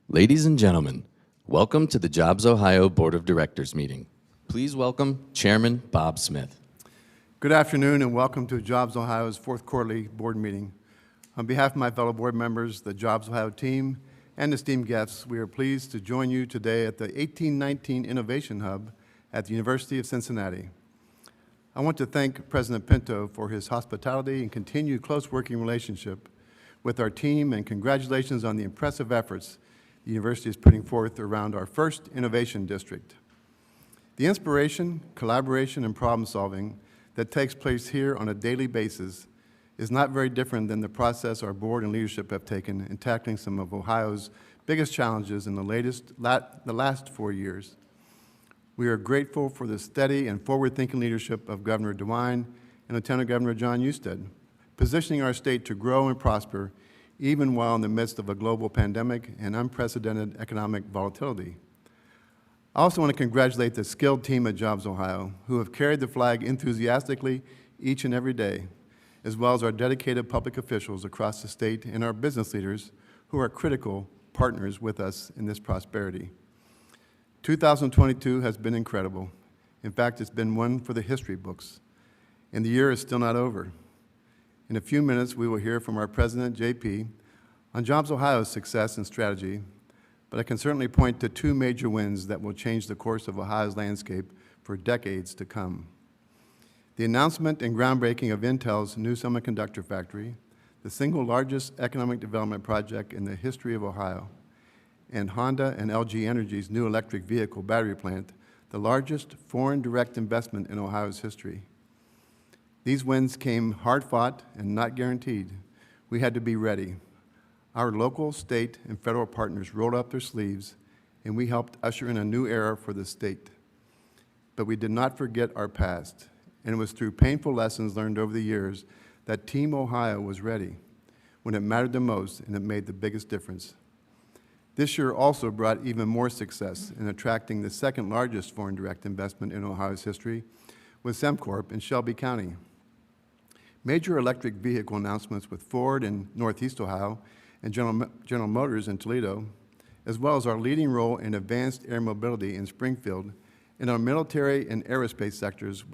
Ladies and gentlemen, welcome to the Jobs Ohio Board of Directors meeting. Please welcome Chairman Bob Smith. Good afternoon and welcome to Jobs Ohio's fourth quarterly board meeting. On behalf of my fellow board members, the Jobs Ohio team, and esteemed guests, we are pleased to join you today at the 1819 Innovation Hub at the University of Cincinnati. I want to thank President Pinto for his hospitality and continued close working relationship with our team, and congratulations on the impressive efforts the university is putting forth around our first innovation district. The inspiration, collaboration, and problem solving that takes place here on a daily basis is not very different than the process our board and leadership have taken in tackling some of Ohio's biggest challenges in the last 4 years. We are grateful for the steady and forward-thinking leadership of Governor DeWine and Lieutenant Governor John Husted, positioning our state to grow and prosper even while in the midst of a global pandemic and unprecedented economic volatility. I also want to congratulate the skilled team at Jobs Ohio, who have carried the flag enthusiastically each and every day, as well as our dedicated public officials across the state and our business leaders who are critical partners with us in this prosperity. 2022 has been incredible. In fact, it's been one for the history books, and the year is still not over. In a few minutes, we will hear from our president, JP, on Jobs Ohio's success and strategy, but I can certainly point to two major wins that will change the course of Ohio's landscape for decades to come. The announcement and groundbreaking of Intel's new semiconductor factory, the single largest economic development project in the history of Ohio, and Honda and LG Energy's new electric vehicle battery plant, the largest foreign direct investment in Ohio's history. These wins came hard-fought and not guaranteed. We had to be ready. Our local, state, and federal partners rolled up their sleeves, and we helped usher in a new era for the state. But we did not forget our past, and it was through painful lessons learned over the years that Team Ohio was ready when it mattered the most, and it made the biggest difference. This year also brought even more success in attracting the second largest foreign direct investment in Ohio's history with SemCorp in Shelby County. Major electric vehicle announcements with Ford in Northeast Ohio and General Motors in Toledo, as well as our leading role in advanced air mobility in Springfield, and our military and aerospace sectors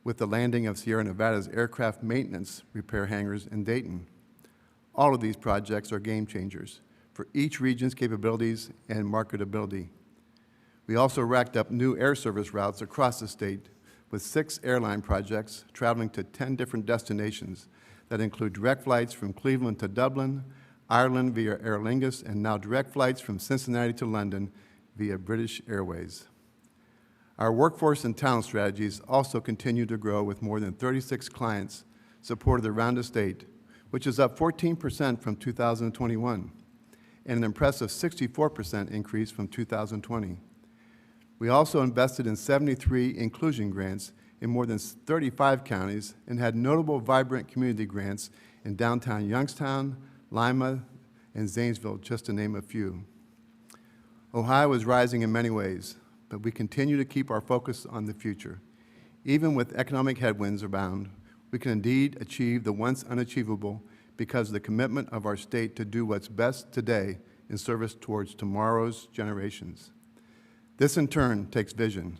with the landing of Sierra Nevada's aircraft maintenance repair hangars in Dayton. All of these projects are game changers for each region's capabilities and marketability. We also racked up new air service routes across the state with 6 airline projects traveling to 10 different destinations that include direct flights from Cleveland to Dublin, Ireland via Aer Lingus, and now direct flights from Cincinnati to London via British Airways. Our workforce and talent strategies also continue to grow with more than 36 clients supported around the state, which is up 14% from 2021, and an impressive 64% increase from 2020. We also invested in 73 inclusion grants in more than 35 counties and had notable vibrant community grants in downtown Youngstown, Lima, and Zanesville, just to name a few. Ohio is rising in many ways, but we continue to keep our focus on the future. Even with economic headwinds abound, we can indeed achieve the once unachievable because of the commitment of our state to do what's best today in service towards tomorrow's generations. This, in turn, takes vision,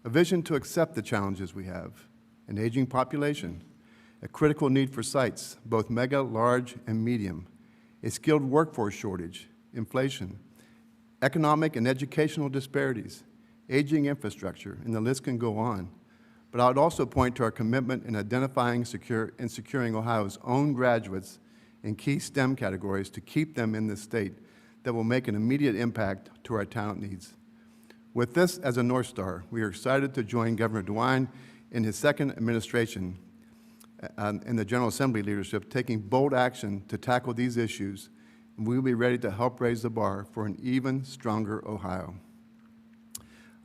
a vision to accept the challenges we have: an aging population, a critical need for sites, both mega, large, and medium, a skilled workforce shortage, inflation, economic and educational disparities, aging infrastructure, and the list can go on. But I would also point to our commitment in identifying and securing Ohio's own graduates in key STEM categories to keep them in this state that will make an immediate impact to our talent needs. With this as a North Star, we are excited to join Governor DeWine in his second administration in the General Assembly leadership, taking bold action to tackle these issues, and we will be ready to help raise the bar for an even stronger Ohio.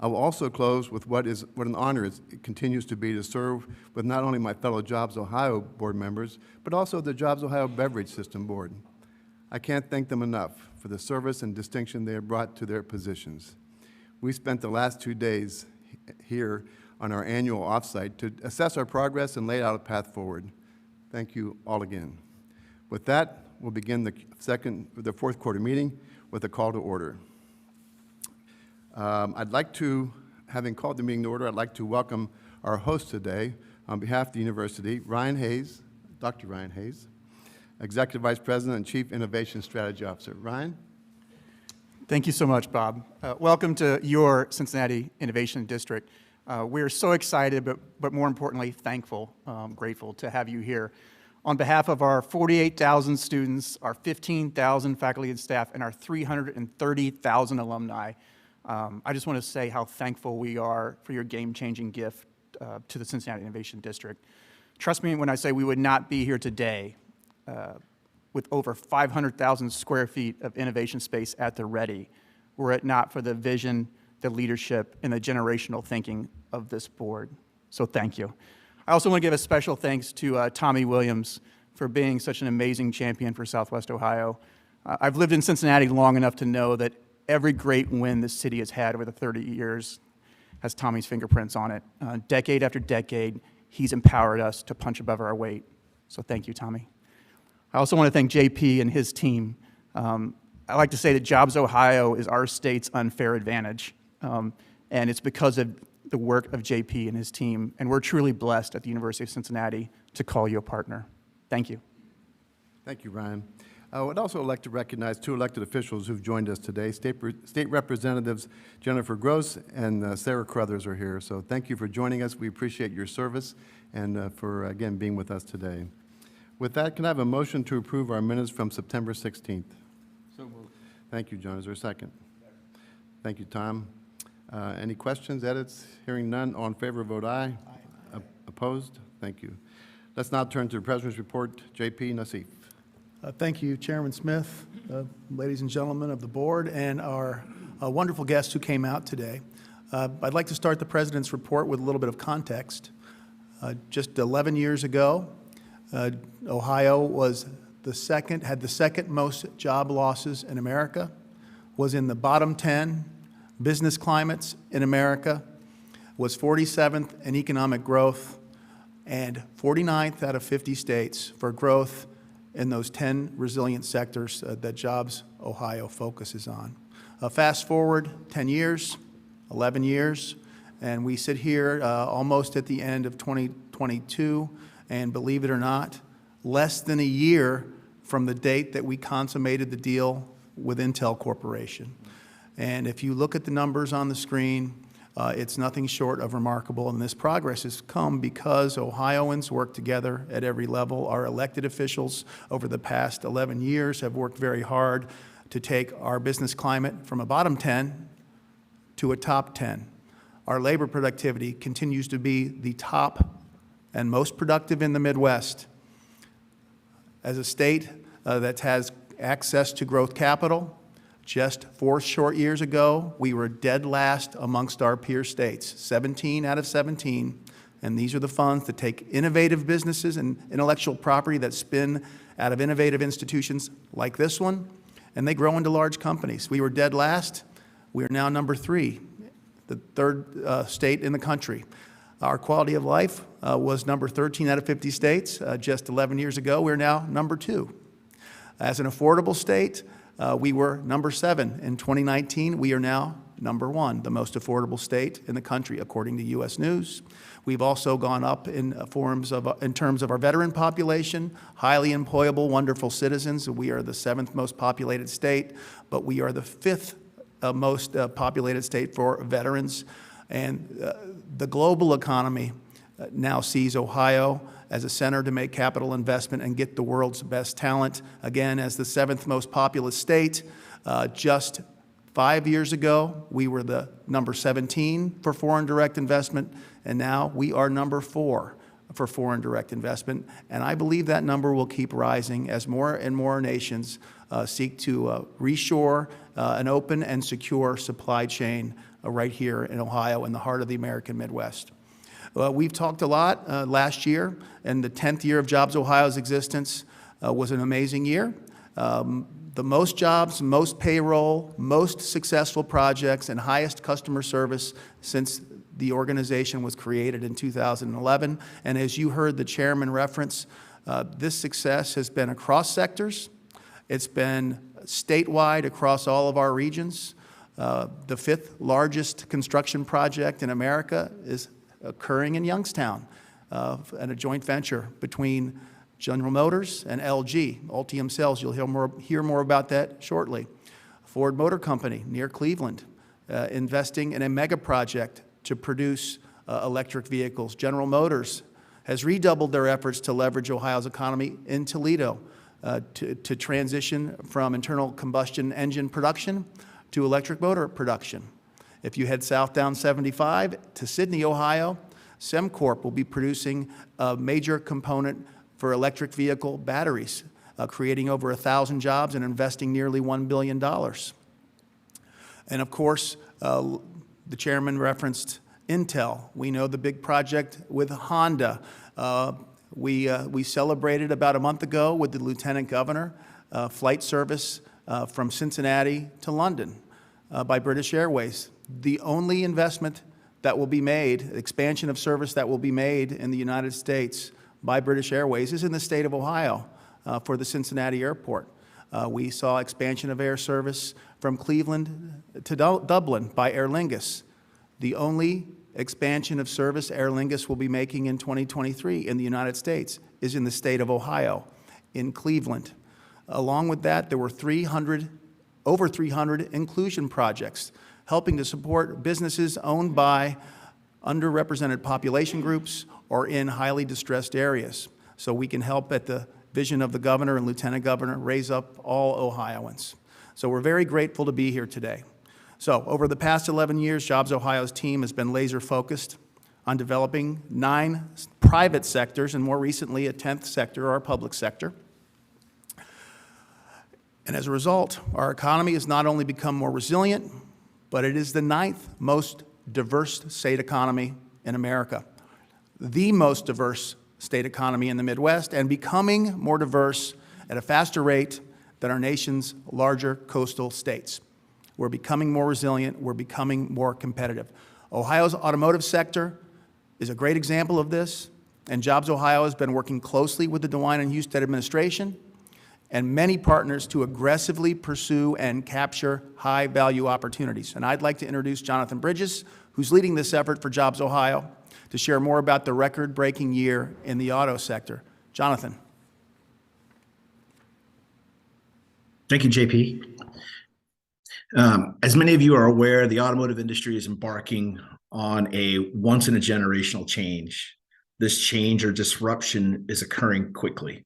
I will also close with what an honor it continues to be to serve with not only my fellow Jobs Ohio board members, but also the Jobs Ohio Beverage System Board. I can't thank them enough for the service and distinction they have brought to their positions. We spent the last 2 days here on our annual offsite to assess our progress and lay out a path forward. Thank you all again. With that, we'll begin the fourth quarter meeting with a call to order. Having called the meeting to order, I'd like to welcome our host today on behalf of the university, Ryan Hayes, Dr. Ryan Hayes, Executive Vice President and Chief Innovation Strategy Officer. Ryan? Thank you so much, Bob. Welcome to your Cincinnati Innovation District. We're so excited, but more importantly, thankful, grateful to have you here. On behalf of our 48,000 students, our 15,000 faculty and staff, and our 330,000 alumni, I just want to say how thankful we are for your game-changing gift to the Cincinnati Innovation District. Trust me when I say we would not be here today with over 500,000 square feet of innovation space at the ready, were it not for the vision, the leadership, and the generational thinking of this board. So thank you. I also want to give a special thanks to Tommy Williams for being such an amazing champion for Southwest Ohio. I've lived in Cincinnati long enough to know that every great win this city has had over the 30 years has Tommy's fingerprints on it. Decade after decade, he's empowered us to punch above our weight. So thank you, Tommy. I also want to thank JP and his team. I like to say that JobsOhio is our state's unfair advantage, and it's because of the work of JP and his team, and we're truly blessed at the University of Cincinnati to call you a partner. Thank you. Thank you, Ryan. I would also like to recognize two elected officials who've joined us today. State Representatives Jennifer Gross and Sarah Crothers are here, so thank you for joining us. We appreciate your service and for, again, being with us today. With that, can I have a motion to approve our minutes from September 16th? So moved. Thank you, John. Is there a second? Thank you, Tom. Any questions, edits? Hearing none, all in favor, vote aye. Aye. Opposed? Thank you. Let's now turn to the President's report. JP Nassif. Thank you, Chairman Smith, ladies and gentlemen of the board, and our wonderful guests who came out today. I'd like to start the President's report with a little bit of context. Just 11 years ago, Ohio was had the second most job losses in America, was in the bottom 10 business climates in America, was 47th in economic growth, and 49th out of 50 states for growth in those 10 resilient sectors that JobsOhio focuses on. Fast forward 10 years, 11 years, and we sit here almost at the end of 2022, and believe it or not, less than a year from the date that we consummated the deal with Intel Corporation. And if you look at the numbers on the screen, it's nothing short of remarkable, and this progress has come because Ohioans work together at every level. Our elected officials over the past 11 years have worked very hard to take our business climate from a bottom 10 to a top 10. Our labor productivity continues to be the top and most productive in the Midwest. As a state that has access to growth capital, just 4 short years ago, we were dead last amongst our peer states, 17 out of 17. And these are the funds that take innovative businesses and intellectual property that spin out of innovative institutions like this one, and they grow into large companies. We were dead last. We are now number 3, the third state in the country. Our quality of life was number 13 out of 50 states just 11 years ago. We're now number 2. As an affordable state, we were number 7 in 2019. We are now number 1, the most affordable state in the country, according to U.S. News. We've also gone up in terms of our veteran population, highly employable, wonderful citizens. We are the 7th most populated state, but we are the 5th most populated state for veterans. And the global economy now sees Ohio as a center to make capital investment and get the world's best talent. Again, as the 7th most populous state, just 5 years ago, we were the number 17 for foreign direct investment, and now we are number 4 for foreign direct investment. And I believe that number will keep rising as more and more nations seek to reshore an open and secure supply chain right here in Ohio, in the heart of the American Midwest. We've talked a lot last year, and the 10th year of JobsOhio's existence was an amazing year. The most jobs, most payroll, most successful projects, and highest customer service since the organization was created in 2011. And as you heard the chairman reference, this success has been across sectors, It's been statewide across all of our regions. The 5th largest construction project in America is occurring in Youngstown, and a joint venture between General Motors and LG, Ultium Cells. You'll hear more about that shortly. Ford Motor Company near Cleveland, investing in a mega project to produce electric vehicles. General Motors has redoubled their efforts to leverage Ohio's economy in Toledo to transition from internal combustion engine production to electric motor production. If you head south down 75 to Sydney, Ohio, SemCorp will be producing a major component for electric vehicle batteries, creating over 1,000 jobs and investing nearly $1 billion. And of course, the chairman referenced Intel. We know the big project with Honda. We celebrated about a month ago with the Lieutenant Governor flight service from Cincinnati to London by British Airways. The only investment that will be made, expansion of service that will be made in the United States by British Airways is in the state of Ohio for the Cincinnati airport. We saw expansion of air service from Cleveland to Dublin by Aer Lingus. The only expansion of service Aer Lingus will be making in 2023 in the United States is in the state of Ohio, in Cleveland. Along with that, there were over 300 inclusion projects helping to support businesses owned by underrepresented population groups or in highly distressed areas. So we can help at the vision of the governor and lieutenant governor raise up all Ohioans. So we're very grateful to be here today. So over the past 11 years, Jobs Ohio's team has been laser focused on developing 9 private sectors and more recently a 10th sector, our public sector. And as a result, our economy has not only become more resilient, but it is the 9th most diverse state economy in America, the most diverse state economy in the Midwest, and becoming more diverse at a faster rate than our nation's larger coastal states. We're becoming more resilient. We're becoming more competitive. Ohio's automotive sector is a great example of this, and Jobs Ohio has been working closely with the DeWine and Husted administration and many partners to aggressively pursue and capture high-value opportunities. And I'd like to introduce Jonathan Bridges, who's leading this effort for Jobs Ohio, to share more about the record-breaking year in the auto sector. Jonathan. Thank you, JP. As many of you are aware, the automotive industry is embarking on a once-in-a-generational change. This change or disruption is occurring quickly.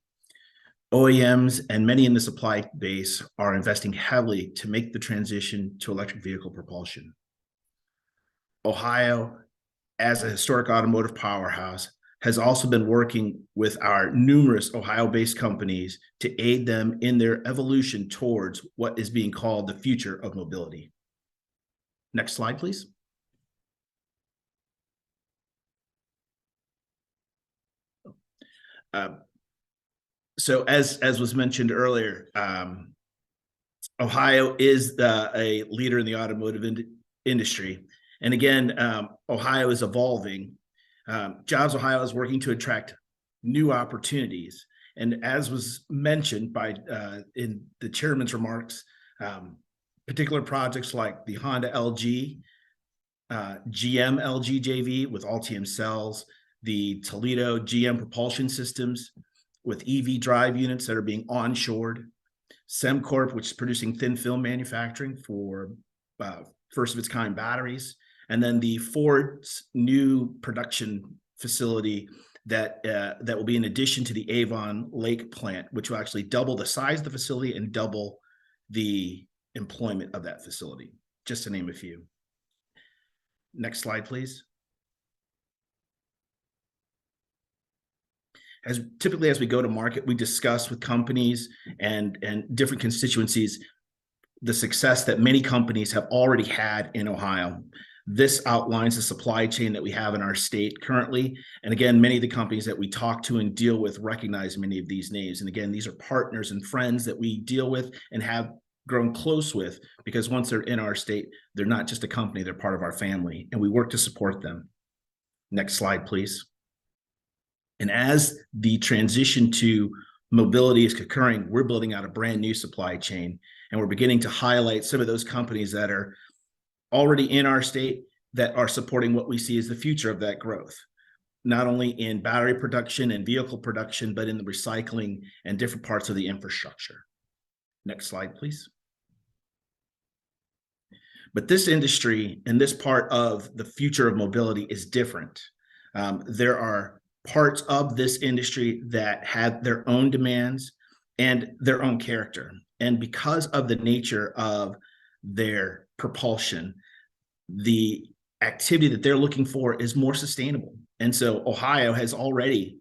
OEMs and many in the supply base are investing heavily to make the transition to electric vehicle propulsion. Ohio, as a historic automotive powerhouse, has also been working with our numerous Ohio-based companies to aid them in their evolution towards what is being called the future of mobility. Next slide, please. So as was mentioned earlier, Ohio is a leader in the automotive industry. And again, Ohio is evolving. Jobs Ohio is working to attract new opportunities. And as was mentioned by in the chairman's remarks, particular projects like the Honda LG, GM LG JV with Ultium Cells, the Toledo GM propulsion systems with EV drive units that are being onshored, SemCorp, which is producing thin film manufacturing for first of its kind batteries, and then the Ford's new production facility that will be in addition to the Avon Lake plant, which will actually double the size of the facility and double the employment of that facility, just to name a few. Next slide, please. Typically, as we go to market, we discuss with companies and different constituencies the success that many companies have already had in Ohio. This outlines the supply chain that we have in our state currently. And again, many of the companies that we talk to and deal with recognize many of these names. And again, these are partners and friends that we deal with and have grown close with, because once they're in our state, they're not just a company, they're part of our family, and we work to support them. Next slide, please. And as the transition to mobility is occurring, we're building out a brand new supply chain, and we're beginning to highlight some of those companies that are already in our state that are supporting what we see as the future of that growth, not only in battery production and vehicle production, but in the recycling and different parts of the infrastructure. Next slide, please. But this industry and this part of the future of mobility is different. There are parts of this industry that have their own demands and their own character. And because of the nature of their propulsion, the activity that they're looking for is more sustainable. And so Ohio has already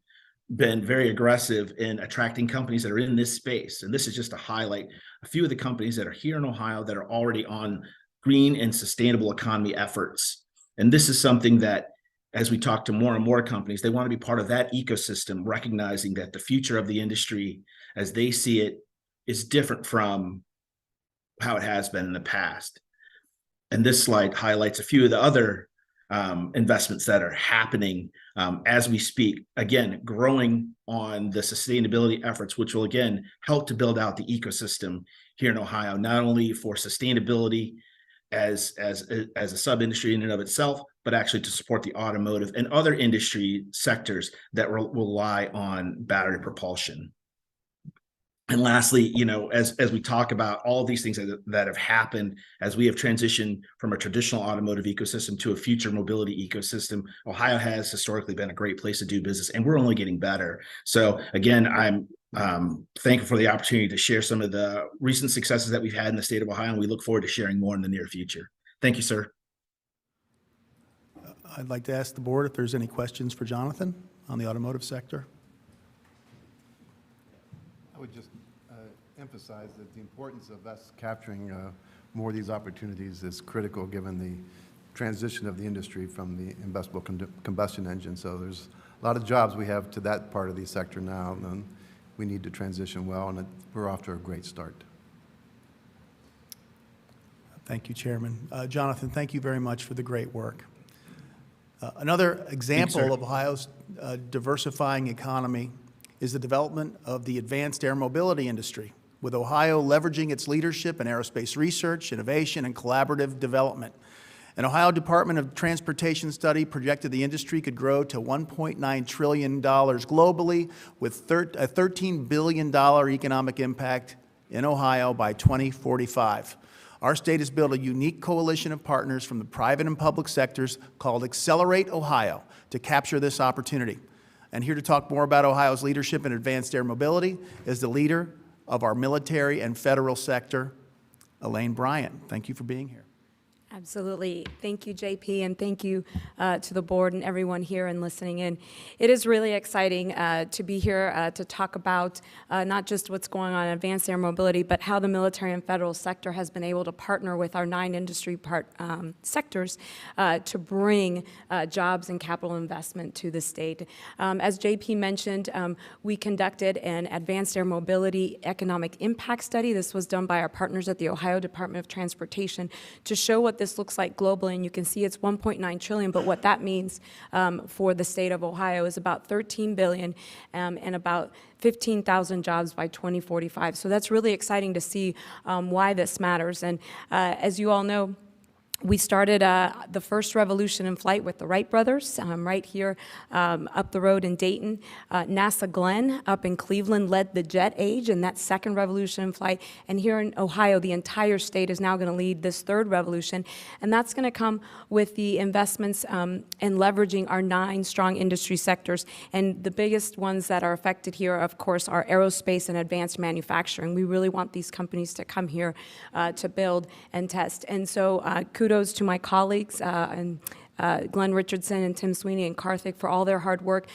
been very aggressive in attracting companies that are in this space. And this is just to highlight a few of the companies that are here in Ohio that are already on green and sustainable economy efforts. And this is something that, as we talk to more and more companies, they want to be part of that ecosystem, recognizing that the future of the industry, as they see it, is different from how it has been in the past. And this slide highlights a few of the other investments that are happening as we speak, again, growing on the sustainability efforts, which will again help to build out the ecosystem here in Ohio, not only for sustainability as a sub-industry in and of itself, but actually to support the automotive and other industry sectors that will rely on battery propulsion. And lastly, you know, as we talk about all these things that have happened as we have transitioned from a traditional automotive ecosystem to a future mobility ecosystem, Ohio has historically been a great place to do business, and we're only getting better. So again, I'm thankful for the opportunity to share some of the recent successes that we've had in the state of Ohio, and we look forward to sharing more in the near future. Thank you, sir. I'd like to ask the board if there's any questions for Jonathan on the automotive sector. I would just emphasize that the importance of us capturing more of these opportunities is critical given the transition of the industry from the investable combustion engine. So there's a lot of jobs we have to that part of the sector now, and we need to transition well, and we're off to a great start. Thank you, Chairman. Jonathan, thank you very much for the great work. Another example of Ohio's diversifying economy is the development of the advanced air mobility industry, with Ohio leveraging its leadership in aerospace research, innovation, and collaborative development. An Ohio Department of Transportation study projected the industry could grow to $1.9 trillion globally, with a $13 billion economic impact in Ohio by 2045. Our state has built a unique coalition of partners from the private and public sectors called Accelerate Ohio to capture this opportunity. And here to talk more about Ohio's leadership in advanced air mobility is the leader of our military and federal sector, Elaine Bryant. Thank you for being here. Absolutely. Thank you, JP, and thank you to the board and everyone here and listening in. It is really exciting to be here to talk about not just what's going on in advanced air mobility, but how the military and federal sector has been able to partner with our 9 industry sectors to bring jobs and capital investment to the state. As JP mentioned, we conducted an advanced air mobility economic impact study. This was done by our partners at the Ohio Department of Transportation to show what this looks like globally, and you can see it's 1.9 trillion, but what that means for the state of Ohio is about 13 billion and about 15,000 jobs by 2045. So that's really exciting to see why this matters. And as you all know, we started the first revolution in flight with the Wright brothers right here up the road in Dayton. NASA Glenn up in Cleveland led the jet age in that second revolution in flight. And here in Ohio, the entire state is now going to lead this third revolution. And that's going to come with the investments and leveraging our 9 strong industry sectors. And the biggest ones that are affected here, of course, are aerospace and advanced manufacturing. We really want these companies to come here to build and test. And so kudos to my colleagues and Glenn Richardson and Tim Sweeney and Karthik for all their hard work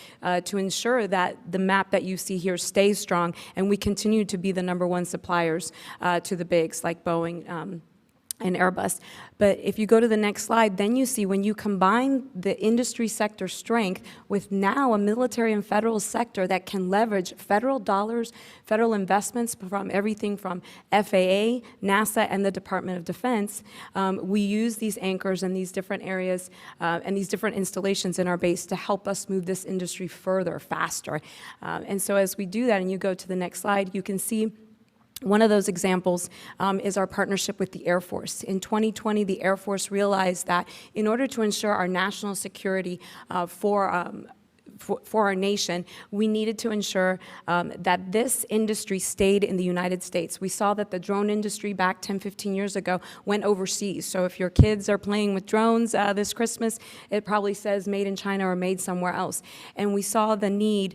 to ensure that the map that you see here stays strong and we continue to be the #1 suppliers to the bigs like Boeing and Airbus. But if you go to the next slide, then you see when you combine the industry sector strength with now a military and federal sector that can leverage federal dollars, federal investments from everything from FAA, NASA, and the Department of Defense, we use these anchors and these different areas and these different installations in our base to help us move this industry further, faster. And so as we do that, and you go to the next slide, you can see one of those examples is our partnership with the Air Force. In 2020, the Air Force realized that in order to ensure our national security for our nation, we needed to ensure that this industry stayed in the United States. We saw that the drone industry back 10, 15 years ago went overseas. So if your kids are playing with drones this Christmas, it probably says made in China or made somewhere else. And we saw the need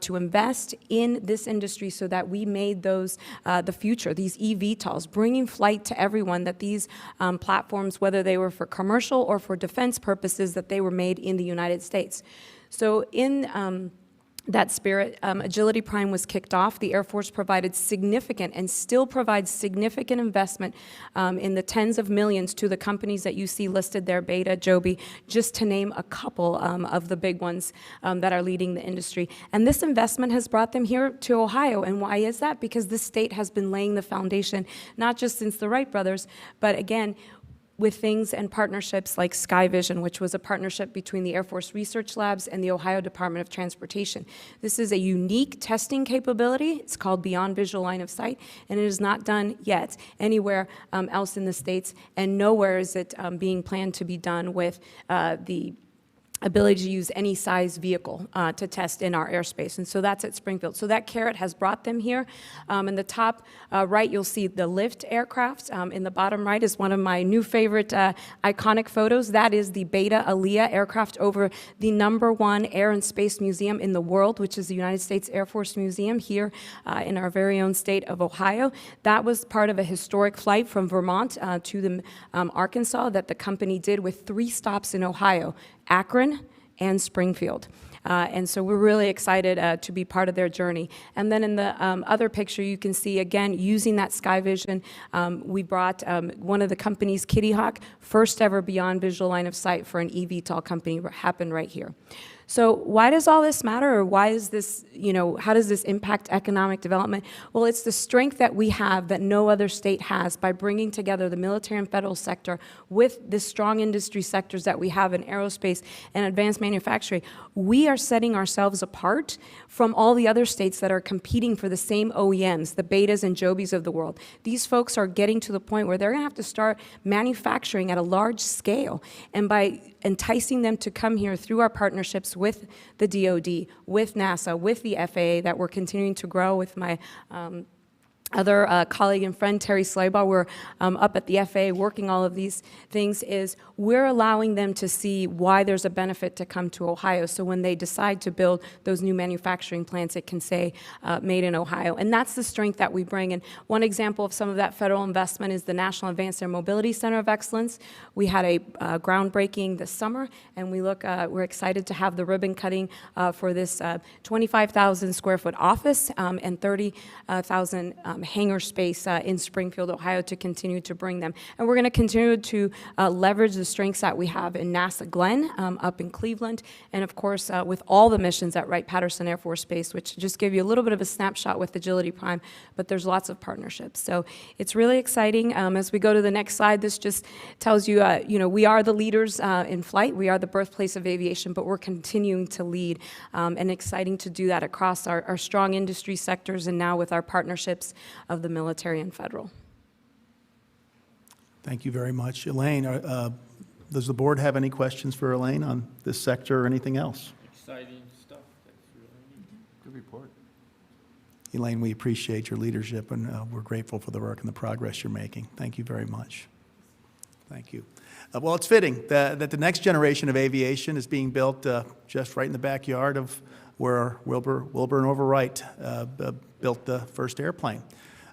to invest in this industry so that we made those the future, these eVTOLs, bringing flight to everyone, that these platforms, whether they were for commercial or for defense purposes, that they were made in the United States. So in that spirit, Agility Prime was kicked off. The Air Force provided significant and still provides significant investment in the tens of millions to the companies that you see listed there, Beta, Joby, just to name a couple of the big ones that are leading the industry. And this investment has brought them here to Ohio. And why is that? Because this state has been laying the foundation, not just since the Wright brothers, but again, with things and partnerships like SkyVision, which was a partnership between the Air Force Research Labs and the Ohio Department of Transportation. This is a unique testing capability. It's called Beyond Visual Line of Sight, and it is not done yet anywhere else in the states, and nowhere is it being planned to be done with the ability to use any size vehicle to test in our airspace. And so that's at Springfield. So that carrot has brought them here. In the top right, you'll see the lift aircraft. In the bottom right is one of my new favorite iconic photos. That is the Beta Aliyah aircraft over the #1 air and space museum in the world, which is the United States Air Force Museum here in our very own state of Ohio. That was part of a historic flight from Vermont to the Arkansas that the company did with 3 stops in Ohio: Akron, and Springfield. And so we're really excited to be part of their journey. And then in the other picture, you can see, again, using that SkyVision, we brought one of the companies, Kitty Hawk, first ever beyond visual line of sight for an eVTOL company, happened right here. So why does all this matter, or why is this, how does this impact economic development? Well, it's the strength that we have that no other state has by bringing together the military and federal sector with the strong industry sectors that we have in aerospace and advanced manufacturing. We are setting ourselves apart from all the other states that are competing for the same OEMs, the Betas and Jobys of the world. These folks are getting to the point where they're going to have to start manufacturing at a large scale, and by enticing them to come here through our partnerships with the DoD, with NASA, with the FAA that we're continuing to grow with my other colleague and friend, Terry Slabaugh. We're up at the FAA working all of these things, is we're allowing them to see why there's a benefit to come to Ohio. So when they decide to build those new manufacturing plants, it can say made in Ohio. And that's the strength that we bring. And one example of some of that federal investment is the National Advanced Air Mobility Center of Excellence. We had a groundbreaking this summer, and we're excited to have the ribbon cutting for this 25,000 square foot office and 30,000 hangar space in Springfield, Ohio, to continue to bring them. And we're going to continue to leverage the strengths that we have in NASA Glenn up in Cleveland, and of course with all the missions at Wright-Patterson Air Force Base, which just give you a little bit of a snapshot with Agility Prime, but there's lots of partnerships. So it's really exciting. As we go to the next slide, this just tells you, we are the leaders in flight. We are the birthplace of aviation, but we're continuing to lead, and exciting to do that across our strong industry sectors, and now with our partnerships of the military and federal. Thank you very much. Elaine, does the board have any questions for Elaine on this sector or anything else? Exciting stuff. That's really neat. Good report. Elaine, we appreciate your leadership, and we're grateful for the work and the progress you're making. Thank you very much. Thank you. Well, it's fitting that the next generation of aviation is being built just right in the backyard of where Wilbur and Overwright built the first airplane.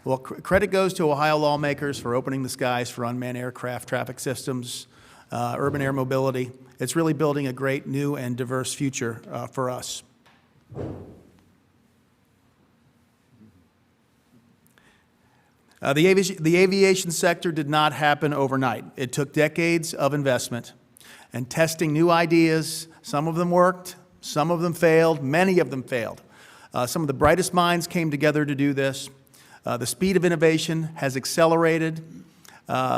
Well, credit goes to Ohio lawmakers for opening the skies for unmanned aircraft traffic systems, urban air mobility. It's really building a great new and diverse future for us. The aviation sector did not happen overnight. It took decades of investment and testing new ideas. Some of them worked, some of them failed, many of them failed. Some of the brightest minds came together to do this. The speed of innovation has accelerated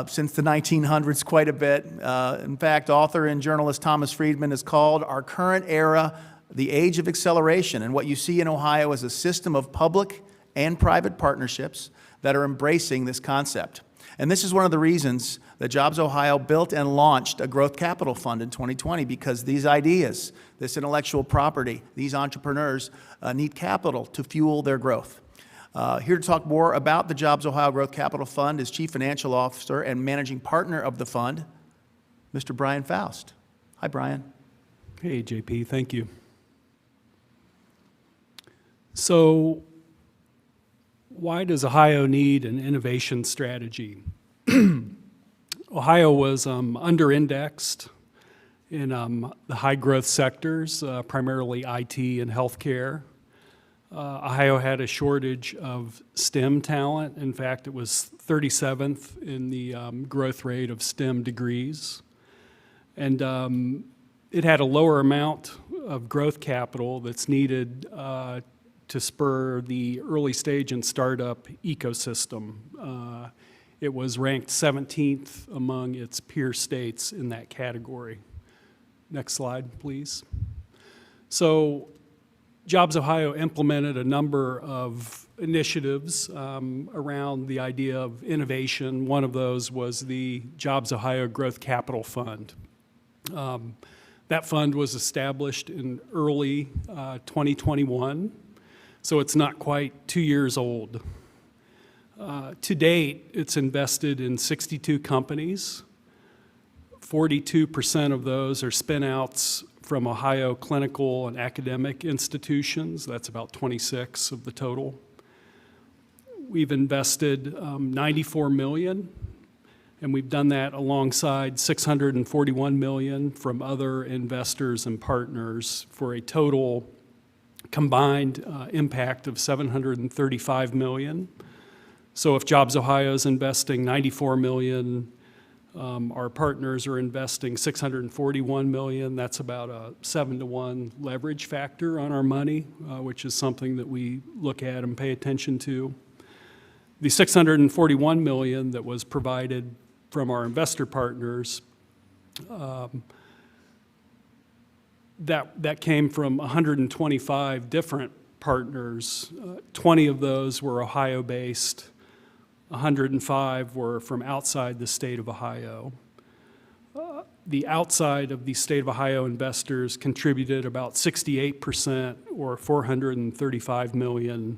since the 1900s quite a bit. In fact, author and journalist Thomas Friedman has called our current era the age of acceleration. And what you see in Ohio is a system of public and private partnerships that are embracing this concept. And this is one of the reasons that JobsOhio built and launched a growth capital fund in 2020, because these ideas, this intellectual property, these entrepreneurs need capital to fuel their growth. Here to talk more about the JobsOhio Growth Capital Fund is Chief Financial Officer and Managing Partner of the fund, Mr. Brian Faust. Hi, Brian. Hey, JP, thank you. So, why does Ohio need an innovation strategy? Ohio was under-indexed in the high-growth sectors, primarily IT and healthcare. Ohio had a shortage of STEM talent. In fact, it was 37th in the growth rate of STEM degrees. And it had a lower amount of growth capital that's needed to spur the early stage and startup ecosystem. It was ranked 17th among its peer states in that category. Next slide, please. So JobsOhio implemented a number of initiatives around the idea of innovation. One of those was the JobsOhio Growth Capital Fund. That fund was established in early 2021. So it's not quite 2 years old. To date, it's invested in 62 companies. 42% of those are spin-outs from Ohio clinical and academic institutions. That's about 26 of the total. We've invested $94 million, and we've done that alongside $641 million from other investors and partners for a total combined impact of $735 million. So if JobsOhio is investing $94 million, our partners are investing $641 million. That's about a 7-to-1 leverage factor on our money, which is something that we look at and pay attention to. The $641 million that was provided from our investor partners, that came from 125 different partners. 20 of those were Ohio-based. 105 were from outside the state of Ohio. The outside of the state of Ohio investors contributed about 68%, or $435 million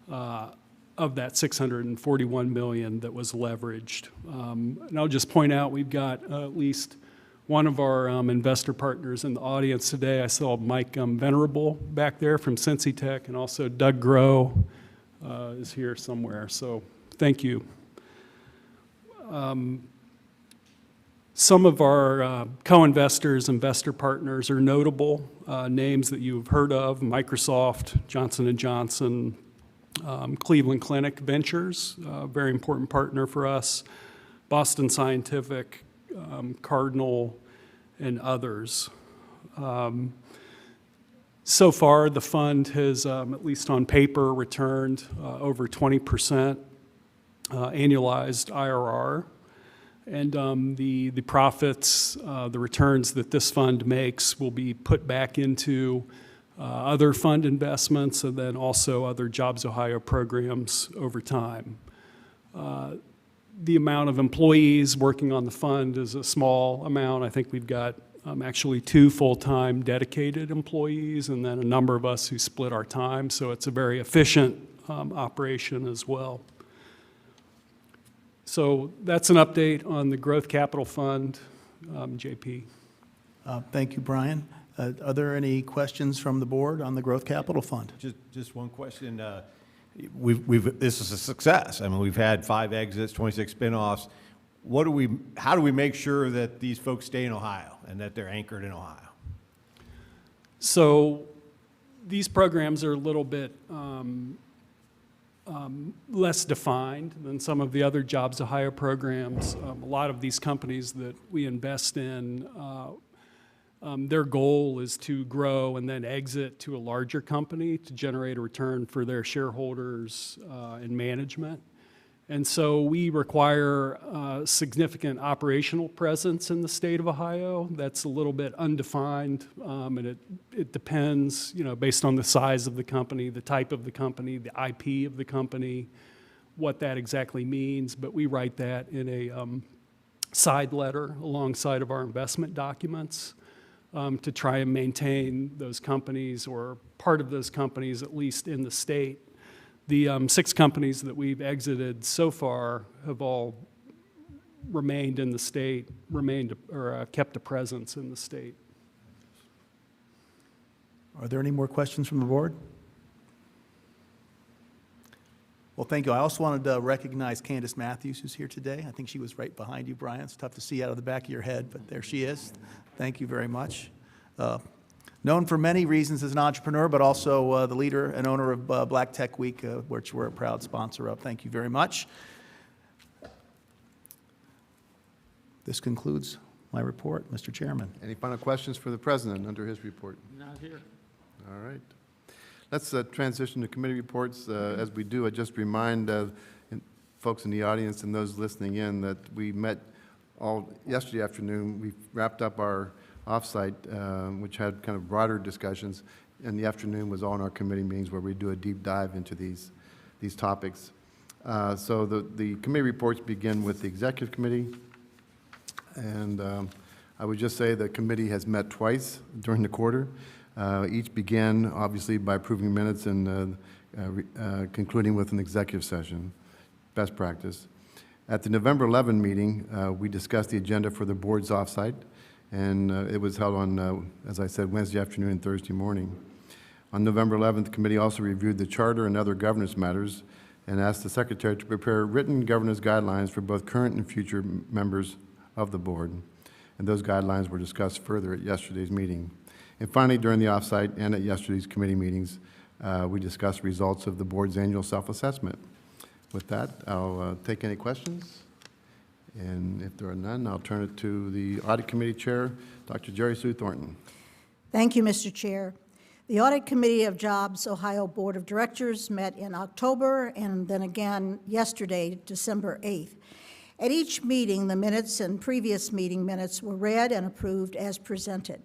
of that $641 million that was leveraged. And I'll just point out we've got at least one of our investor partners in the audience today. I saw Mike Venerable back there from Cincy Tech, and also Doug Groh is here somewhere, so thank you. Some of our co-investors, investor partners are notable names that you've heard of: Microsoft, Johnson & Johnson, Cleveland Clinic Ventures, a very important partner for us, Boston Scientific, Cardinal, and others. So far, the fund has, at least on paper, returned over 20% annualized IRR. And the profits, the returns that this fund makes will be put back into other fund investments and then also other JobsOhio programs over time. The amount of employees working on the fund is a small amount. I think we've got actually 2 full-time dedicated employees and then a number of us who split our time, so it's a very efficient operation as well. So that's an update on the Growth Capital Fund. JP. Thank you, Brian. Are there any questions from the board on the Growth Capital Fund? Just one question. This is a success. I mean, we've had 5 exits, 26 spinoffs. How do we make sure that these folks stay in Ohio and that they're anchored in Ohio? So these programs are a little bit less defined than some of the other JobsOhio programs. A lot of these companies that we invest in, their goal is to grow and then exit to a larger company to generate a return for their shareholders and management. And so we require significant operational presence in the state of Ohio. That's a little bit undefined, and it depends, based on the size of the company, the type of the company, the IP of the company, what that exactly means. But we write that in a side letter alongside of our investment documents to try and maintain those companies or part of those companies, at least in the state. The 6 companies that we've exited so far have all remained in the state, kept a presence in the state. Are there any more questions from the board? Well, thank you. I also wanted to recognize Candace Matthews, who's here today. I think she was right behind you, Brian. It's tough to see out of the back of your head, but there she is. Thank you very much. Known for many reasons as an entrepreneur, but also the leader and owner of Black Tech Week, which we're a proud sponsor of. Thank you very much. This concludes my report, Mr. Chairman. Any final questions for the president under his report? Not here. All right. Let's transition to committee reports. As we do, I just remind folks in the audience and those listening in that we met all yesterday afternoon. We wrapped up our offsite, which had kind of broader discussions, and the afternoon was all in our committee meetings where we do a deep dive into these topics. So the committee reports begin with the executive committee, and I would just say the committee has met twice during the quarter. Each began, obviously, by approving minutes and concluding with an executive session, best practice. At the November 11 meeting, we discussed the agenda for the board's offsite, and it was held on, as I said, Wednesday afternoon and Thursday morning. On November 11th, the committee also reviewed the charter and other governance matters and asked the secretary to prepare written governance guidelines for both current and future members of the board. And those guidelines were discussed further at yesterday's meeting. And finally, during the offsite and at yesterday's committee meetings, we discussed results of the board's annual self-assessment. With that, I'll take any questions. And if there are none, I'll turn it to the Audit Committee Chair, Dr. Jerry Sue Thornton. Thank you, Mr. Chair. The Audit Committee of JobsOhio Board of Directors met in October and then again yesterday, December 8th. At each meeting, the minutes and previous meeting minutes were read and approved as presented,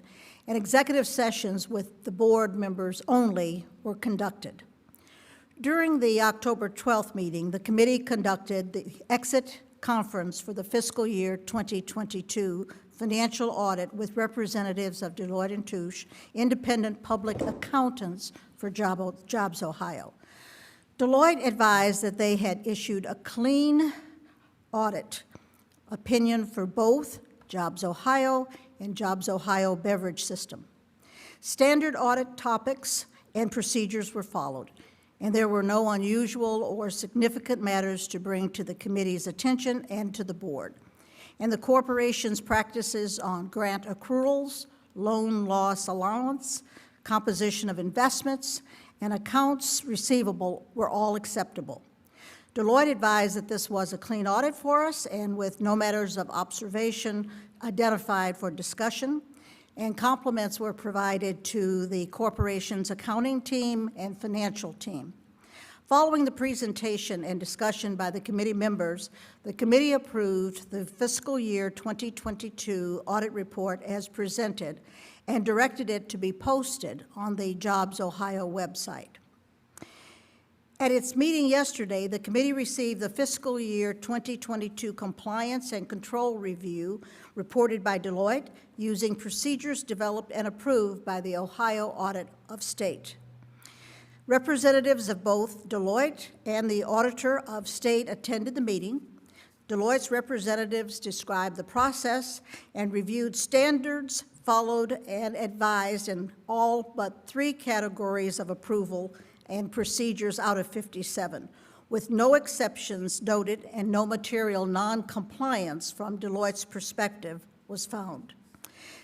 and executive sessions with the board members only were conducted. During the October 12th meeting, the committee conducted the exit conference for the fiscal year 2022 financial audit with representatives of Deloitte & Touche, independent public accountants for JobsOhio. Deloitte advised that they had issued a clean audit opinion for both JobsOhio and JobsOhio Beverage System. Standard audit topics and procedures were followed, and there were no unusual or significant matters to bring to the committee's attention and to the board. And the corporation's practices on grant accruals, loan loss allowance, composition of investments, and accounts receivable were all acceptable. Deloitte advised that this was a clean audit for us and with no matters of observation identified for discussion, and compliments were provided to the corporation's accounting team and financial team. Following the presentation and discussion by the committee members, the committee approved the fiscal year 2022 audit report as presented and directed it to be posted on the JobsOhio website. At its meeting yesterday, the committee received the fiscal year 2022 compliance and control review reported by Deloitte using procedures developed and approved by the Ohio Audit of State. Representatives of both Deloitte and the Auditor of State attended the meeting. Deloitte's representatives described the process and reviewed standards followed and advised in all but 3 categories of approval and procedures out of 57, with no exceptions noted and no material non-compliance from Deloitte's perspective was found.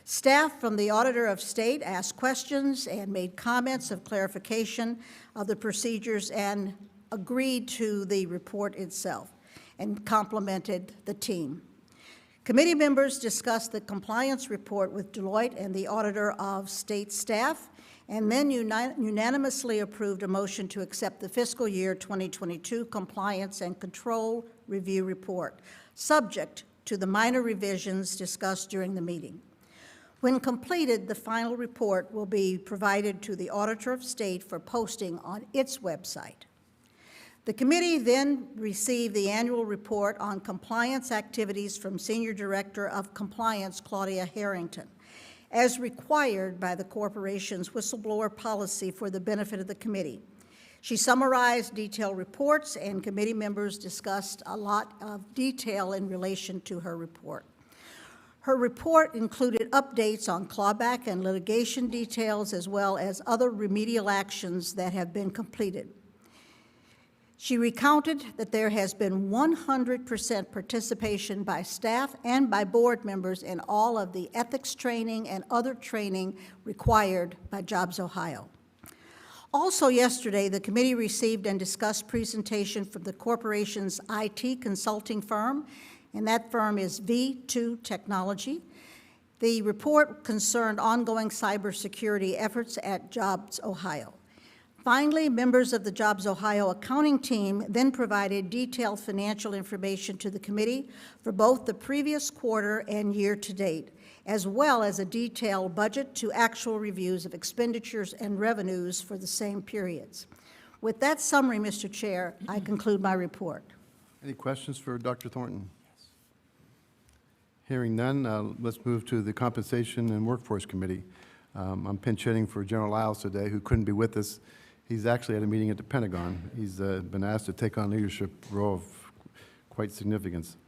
Staff from the Auditor of State asked questions and made comments of clarification of the procedures and agreed to the report itself and complimented the team. Committee members discussed the compliance report with Deloitte and the Auditor of State Staff, and then unanimously approved a motion to accept the fiscal year 2022 Compliance and Control Review Report, subject to the minor revisions discussed during the meeting. When completed, the final report will be provided to the Auditor of State for posting on its website. The committee then received the annual report on compliance activities from Senior Director of Compliance, Claudia Harrington, as required by the corporation's whistleblower policy for the benefit of the committee. She summarized detailed reports, and committee members discussed a lot of detail in relation to her report. Her report included updates on clawback and litigation details, as well as other remedial actions that have been completed. She recounted that there has been 100% participation by staff and by board members in all of the ethics training and other training required by JobsOhio. Also yesterday, the committee received and discussed presentation from the corporation's IT consulting firm, and that firm is V2 Technology. The report concerned ongoing cybersecurity efforts at JobsOhio. Finally, members of the JobsOhio accounting team then provided detailed financial information to the committee for both the previous quarter and year to date, as well as a detailed budget to actual reviews of expenditures and revenues for the same periods. With that summary, Mr. Chair, I conclude my report. Any questions for Dr. Thornton? Hearing none, let's move to the Compensation and Workforce Committee. I'm pinch hitting for General Lyles today, who couldn't be with us. He's actually at a meeting at the Pentagon. He's been asked to take on a leadership role of quite significance.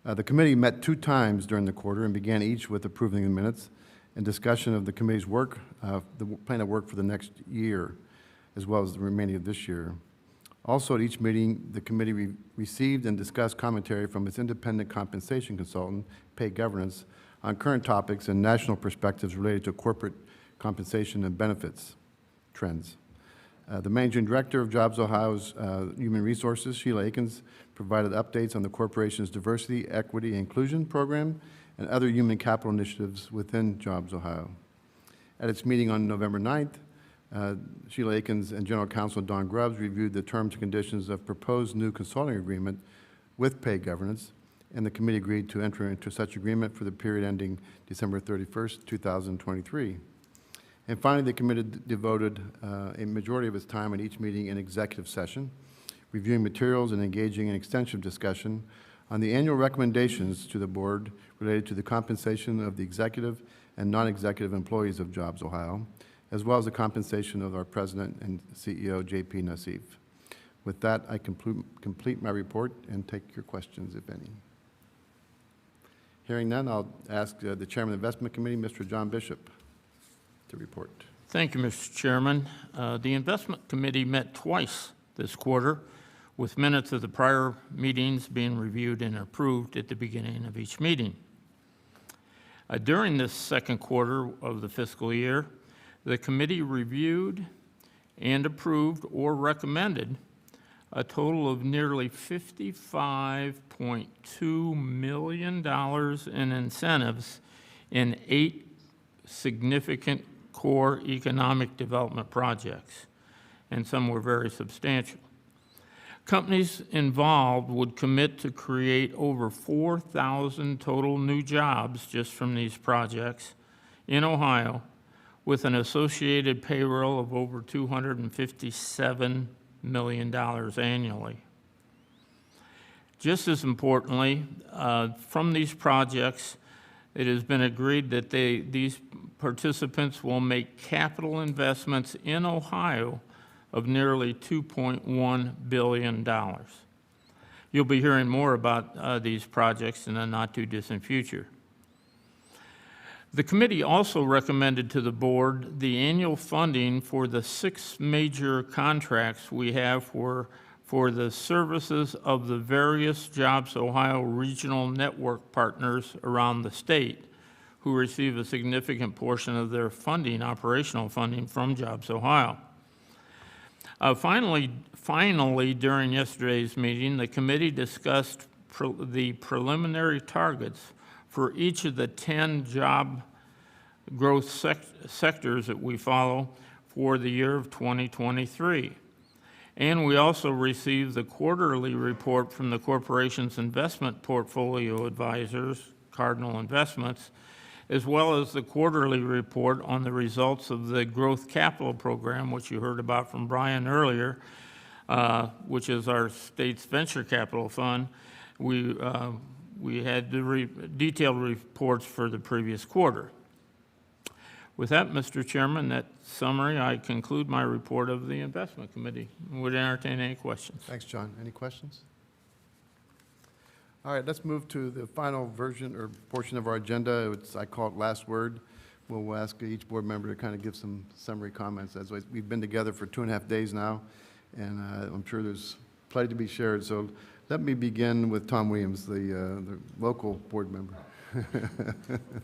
The committee met 2 times during the quarter and began each with approving the minutes and discussion of the committee's work, the plan of work for the next year, as well as the remaining of this year. Also, at each meeting, the committee received and discussed commentary from its independent compensation consultant, Pay Governance, on current topics and national perspectives related to corporate compensation and benefits trends. The Managing Director of JobsOhio's Human Resources, Sheila Akins, provided updates on the corporation's diversity, equity, and inclusion program and other human capital initiatives within JobsOhio. At its meeting on November 9th, Sheila Akins and General Counsel Don Grubbs reviewed the terms and conditions of proposed new consulting agreement with Pay Governance, and the committee agreed to enter into such agreement for the period ending December 31st, 2023. And finally, the committee devoted a majority of its time at each meeting in executive session, reviewing materials and engaging in extensive discussion on the annual recommendations to the board related to the compensation of the executive and non-executive employees of JobsOhio, as well as the compensation of our President and CEO, JP Nassif. With that, I complete my report and take your questions, if any. Hearing none, I'll ask the Chairman of the Investment Committee, Mr. John Bishop, to report. Thank you, Mr. Chairman. The Investment Committee met twice this quarter, with minutes of the prior meetings being reviewed and approved at the beginning of each meeting. During this second quarter of the fiscal year, the committee reviewed and approved or recommended a total of nearly $55.2 million in incentives in 8 significant core economic development projects, and some were very substantial. Companies involved would commit to create over 4,000 total new jobs just from these projects in Ohio, with an associated payroll of over $257 million annually. Just as importantly, from these projects, it has been agreed that these participants will make capital investments in Ohio of nearly $2.1 billion. You'll be hearing more about these projects in the not-too-distant future. The committee also recommended to the board the annual funding for the 6 major contracts we have for the services of the various JobsOhio regional network partners around the state, who receive a significant portion of their funding, operational funding, from JobsOhio. Finally, during yesterday's meeting, the committee discussed the preliminary targets for each of the 10 job growth sectors that we follow for the year of 2023. And we also received the quarterly report from the corporation's investment portfolio advisors, Cardinal Investments, as well as the quarterly report on the results of the Growth Capital Program, which you heard about from Brian earlier, which is our state's venture capital fund. We had the detailed reports for the previous quarter. With that, Mr. Chairman, that summary, I conclude my report of the Investment Committee. Would entertain any questions. Thanks, John. Any questions? All right, let's move to the final version or portion of our agenda. I call it last word. We'll ask each board member to kind of give some summary comments. As we've been together for 2.5 days now, and I'm sure there's plenty to be shared. So let me begin with Tom Williams, the local board member.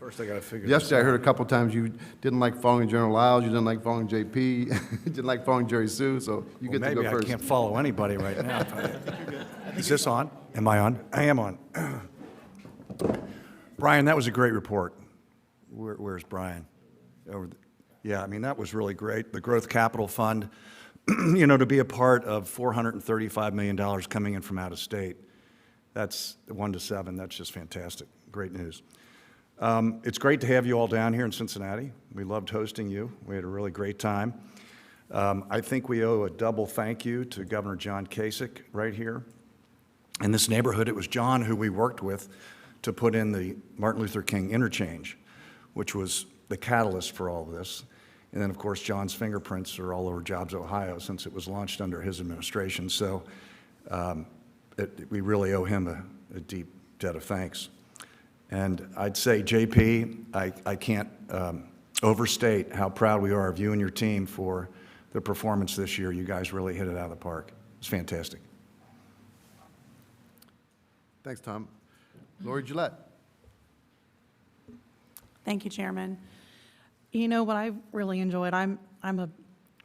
First, I got to figure this Yesterday, I out. heard a couple times you didn't like following General Lyles, you didn't like following JP, you didn't like following Jerry Sue, so you get to go Maybe I first. can't follow anybody right now. Is this on? Am I on? I am on. Brian, that was a great report. Where's Brian? Yeah, I mean, that was really great. The Growth Capital Fund, you know, to be a part of $435 million coming in from out of state, that's 1 to 7. That's just fantastic. Great news. It's great to have you all down here in Cincinnati. We loved hosting you. We had a really great time. I think we owe a double thank you to Governor John Kasich right here. In this neighborhood, it was John who we worked with to put in the Martin Luther King interchange, which was the catalyst for all of this. And then, of course, John's fingerprints are all over Jobs Ohio since it was launched under his administration. So we really owe him a deep debt of thanks. And I'd say, JP, I can't overstate how proud we are of you and your team for the performance this year. You guys really hit it out of the park. It's fantastic. Thanks, Tom. Lori Gillette. Thank you, Chairman. You know what I really enjoyed? I'm a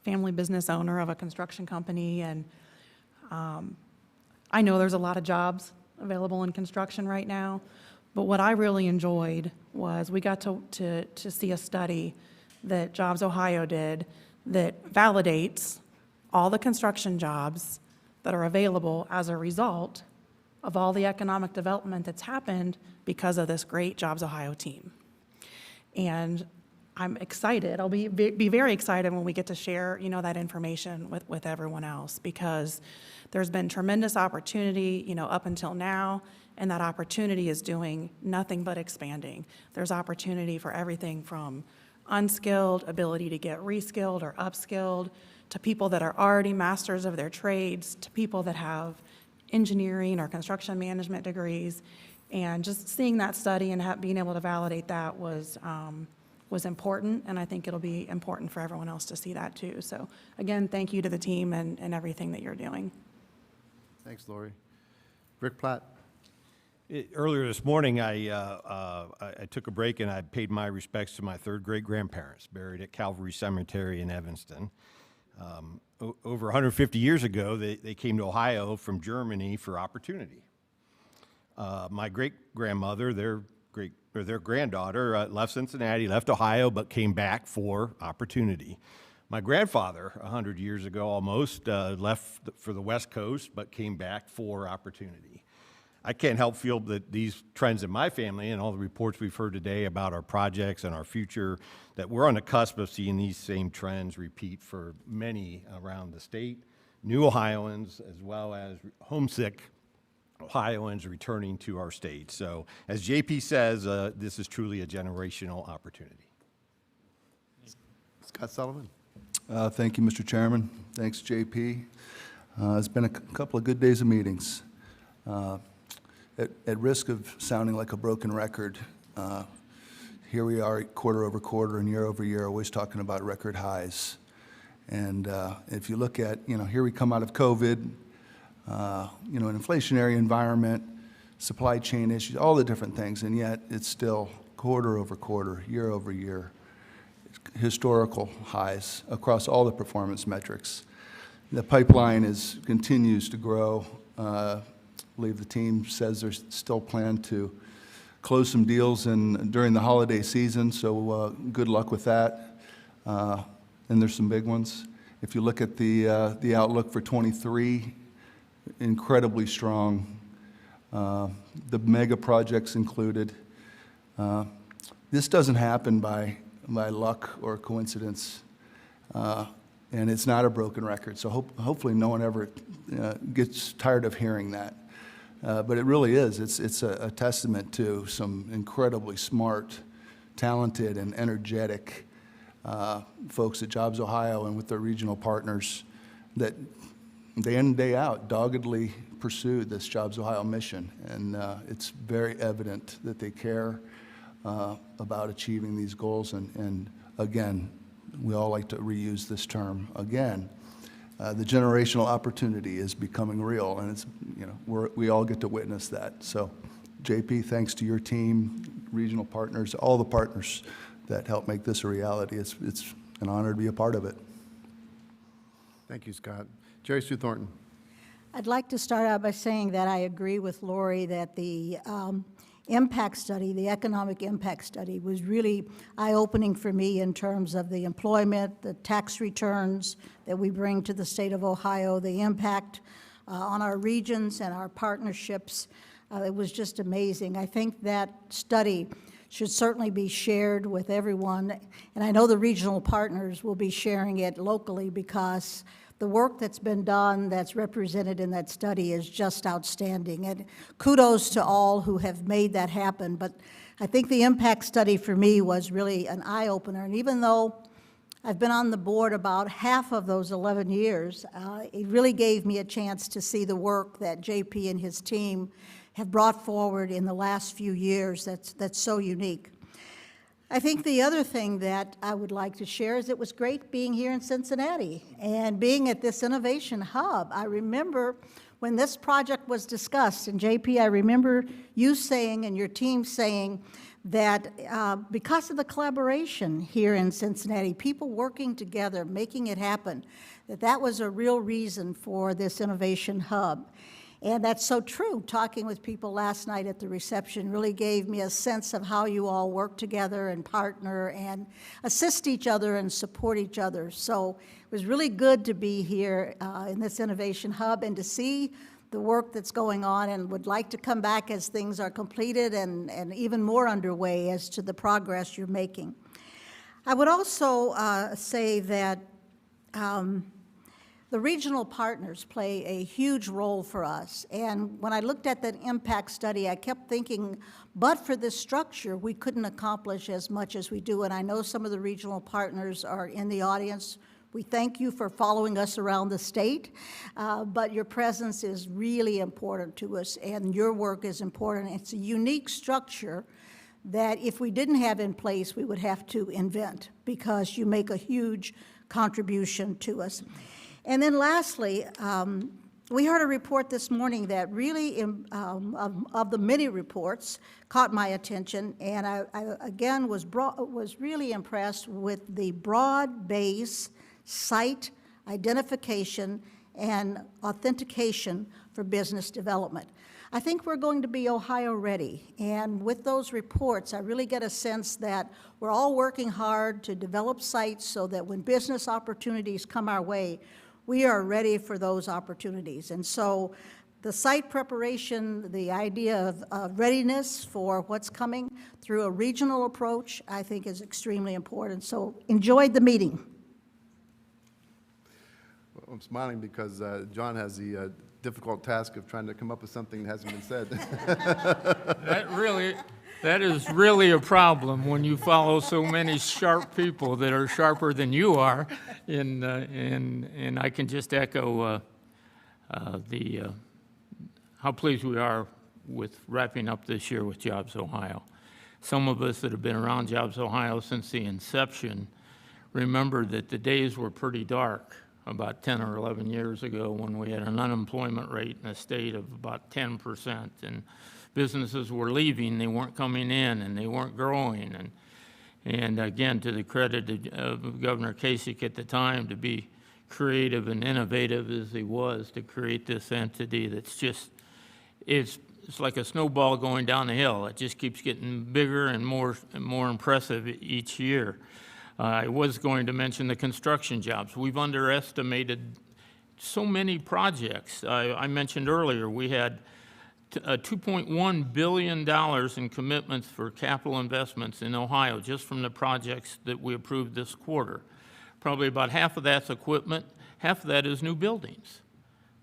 family business owner of a construction company, and I know there's a lot of jobs available in construction right now. But what I really enjoyed was we got to see a study that Jobs Ohio did that validates all the construction jobs that are available as a result of all the economic development that's happened because of this great Jobs Ohio team. And I'm excited. I'll be very excited when we get to share, you know, that information with everyone else, because there's been tremendous opportunity, you know, up until now, and that opportunity is doing nothing but expanding. There's opportunity for everything from unskilled, ability to get reskilled or upskilled, to people that are already masters of their trades, to people that have engineering or construction management degrees. And just seeing that study and being able to validate that was important, and I think it'll be important for everyone else to see that too. So again, thank you to the team and everything that you're doing. Thanks, Lori. Rick Platt. Earlier this morning, I took a break and I paid my respects to my third great-grandparents buried at Calvary Cemetery in Evanston. Over 150 years ago, they came to Ohio from Germany for opportunity. My great-grandmother, their granddaughter, left Cincinnati, left Ohio, but came back for opportunity. My grandfather, 100 years ago almost, left for the West Coast, but came back for opportunity. I can't help feel that these trends in my family and all the reports we've heard today about our projects and our future, that we're on the cusp of seeing these same trends repeat for many around the state, new Ohioans, as well as homesick Ohioans returning to our state. So as JP says, this is truly a generational opportunity. Scott Sullivan. Thank you, Mr. Chairman. Thanks, JP. It's been a couple of good days of meetings. At risk of sounding like a broken record, here we are quarter over quarter and year over year, always talking about record highs. And if you look at, here we come out of COVID, an inflationary environment, supply chain issues, all the different things, and yet it's still quarter over quarter, year over year, historical highs across all the performance metrics. The pipeline continues to grow. I believe the team says there's still plan to close some deals during the holiday season, so good luck with that. And there's some big ones. If you look at the outlook for 23, incredibly strong. The mega projects included. This doesn't happen by luck or coincidence, and it's not a broken record. So hopefully no one ever gets tired of hearing that. But it really is. It's a testament to some incredibly smart, talented, and energetic folks at JobsOhio and with their regional partners that day in and day out doggedly pursued this JobsOhio mission. And it's very evident that they care about achieving these goals. And again, we all like to reuse this term again. The generational opportunity is becoming real, and it's, we all get to witness that. So, JP, thanks to your team, regional partners, all the partners that help make this a reality. It's an honor to be a part of it. Thank you, Scott. Jerry Sue Thornton. I'd like to start out by saying that I agree with Lori that the impact study, the economic impact study, was really eye-opening for me in terms of the employment, the tax returns that we bring to the state of Ohio, the impact on our regions and our partnerships. It was just amazing. I think that study should certainly be shared with everyone, and I know the regional partners will be sharing it locally because the work that's been done that's represented in that study is just outstanding. And kudos to all who have made that happen. But I think the impact study for me was really an eye-opener. And even though I've been on the board about half of those 11 years, it really gave me a chance to see the work that JP and his team have brought forward in the last few years that's so unique. I think the other thing that I would like to share is it was great being here in Cincinnati and being at this innovation hub. I remember when this project was discussed, and JP, I remember you saying and your team saying that because of the collaboration here in Cincinnati, people working together, making it happen, that was a real reason for this innovation hub. And that's so true. Talking with people last night at the reception really gave me a sense of how you all work together and partner and assist each other and support each other. So it was really good to be here in this Innovation Hub and to see the work that's going on, and would like to come back as things are completed and even more underway as to the progress you're making. I would also say that the regional partners play a huge role for us. And when I looked at that impact study, I kept thinking, but for this structure, we couldn't accomplish as much as we do. And I know some of the regional partners are in the audience. We thank you for following us around the state, but your presence is really important to us, and your work is important. It's a unique structure that if we didn't have in place, we would have to invent, because you make a huge contribution to us. And then lastly, we heard a report this morning that really, of the many reports, caught my attention, and I again was really impressed with the broad base site identification and authentication for business development. I think we're going to be Ohio ready, and with those reports, I really get a sense that we're all working hard to develop sites so that when business opportunities come our way, we are ready for those opportunities. And so the site preparation, the idea of readiness for what's coming through a regional approach, I think is extremely important. So enjoyed the meeting. Well, I'm smiling because John has the difficult task of trying to come up with something that hasn't been said. That is really a problem when you follow so many sharp people that are sharper than you are. And I can just echo how pleased we are with wrapping up this year with JobsOhio. Some of us that have been around JobsOhio since the inception remember that the days were pretty dark about 10 or 11 years ago when we had an unemployment rate in the state of about 10%, and businesses were leaving, they weren't coming in, and they weren't growing. And again, to the credit of Governor Kasich at the time, to be creative and innovative as he was to create this entity that's just, it's like a snowball going down the hill. It just keeps getting bigger and more impressive each year. I was going to mention the construction jobs. We've underestimated so many projects. I mentioned earlier we had $2.1 billion in commitments for capital investments in Ohio just from the projects that we approved this quarter. Probably about half of that's equipment, half of that is new buildings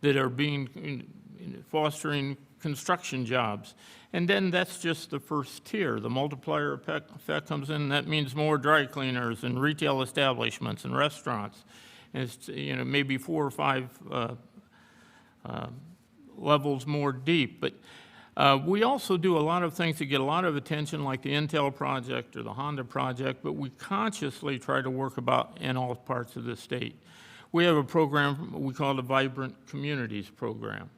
that are fostering construction jobs. And then that's just the first tier. The multiplier effect comes in, and that means more dry cleaners and retail establishments and restaurants. And it's, maybe 4 or 5 levels more deep. But we also do a lot of things that get a lot of attention, like the Intel project or the Honda project, but we consciously try to work about in all parts of the state. We have a program we call the Vibrant Communities Program,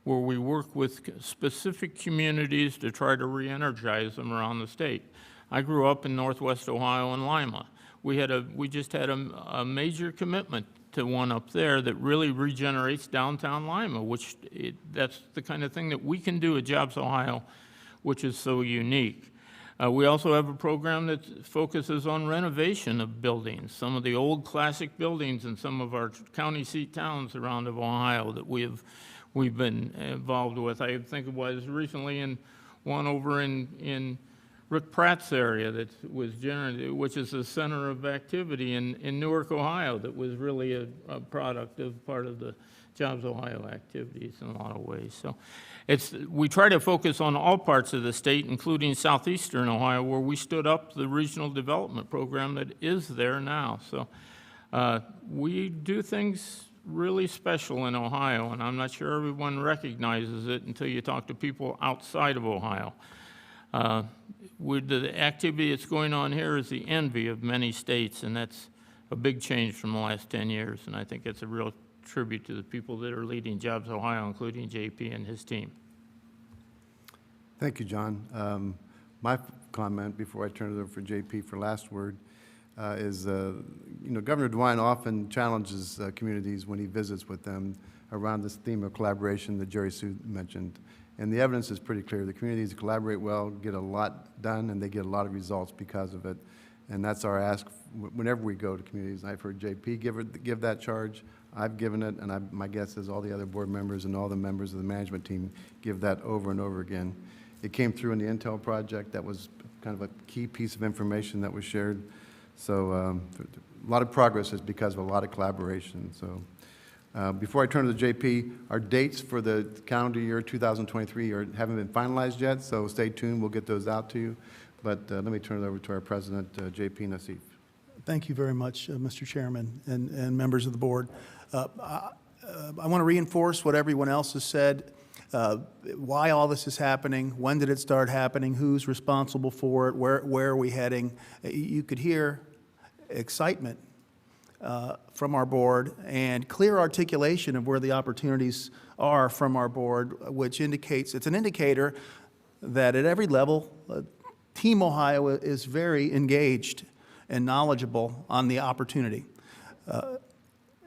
where we work with specific communities to try to re-energize them around the state. I grew up in Northwest Ohio in Lima. We just had a major commitment to one up there that really regenerates downtown Lima, that's the kind of thing that we can do at Jobs Ohio, which is so unique. We also have a program that focuses on renovation of buildings, some of the old classic buildings in some of our county seat towns around of Ohio that we've been involved with. I think it was recently in one over in Rick Pratt's area that was which is the center of activity in Newark, Ohio, that was really a product of part of the Jobs Ohio activities in a lot of ways. So we try to focus on all parts of the state, including southeastern Ohio, where we stood up the regional development program that is there now. So we do things really special in Ohio, and I'm not sure everyone recognizes it until you talk to people outside of Ohio. With the activity that's going on here is the envy of many states, and that's a big change from the last 10 years, and I think it's a real tribute to the people that are leading Jobs Ohio, including JP and his team. Thank you, John. My comment before I turn it over for JP for last word is, Governor DeWine often challenges communities when he visits with them around this theme of collaboration that Jerry Sue mentioned. And the evidence is pretty clear. The communities collaborate well, get a lot done, and they get a lot of results because of it. And that's our ask whenever we go to communities. I've heard JP give that charge. I've given it, and my guess is all the other board members and all the members of the management team give that over and over again. It came through in the Intel project. That was kind of a key piece of information that was shared. So a lot of progress is because of a lot of collaboration. So before I turn to JP, our dates for the calendar year 2023 haven't been finalized yet, so stay tuned. We'll get those out to you. But let me turn it over to our president, JP Nassif. Thank you very much, Mr. Chairman and members of the board. I want to reinforce what everyone else has said, why all this is happening, when did it start happening, who's responsible for it, where are we heading. You could hear excitement from our board and clear articulation of where the opportunities are from our board, which indicates, it's an indicator that at every level, Team Ohio is very engaged and knowledgeable on the opportunity.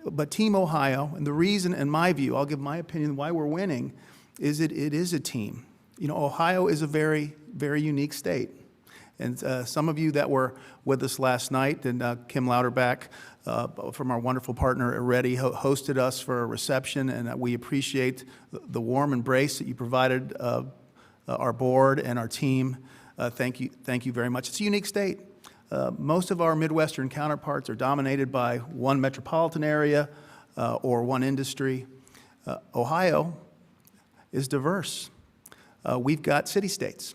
But Team Ohio, and the reason, in my view, I'll give my opinion why we're winning, is it is a team. Ohio is a very, very unique state. And some of you that were with us last night, and Kim Louderback from our wonderful partner at Ready hosted us for a reception, and we appreciate the warm embrace that you provided our board and our team. Thank you very much. It's a unique state. Most of our Midwestern counterparts are dominated by one metropolitan area or one industry. Ohio is diverse. We've got city-states.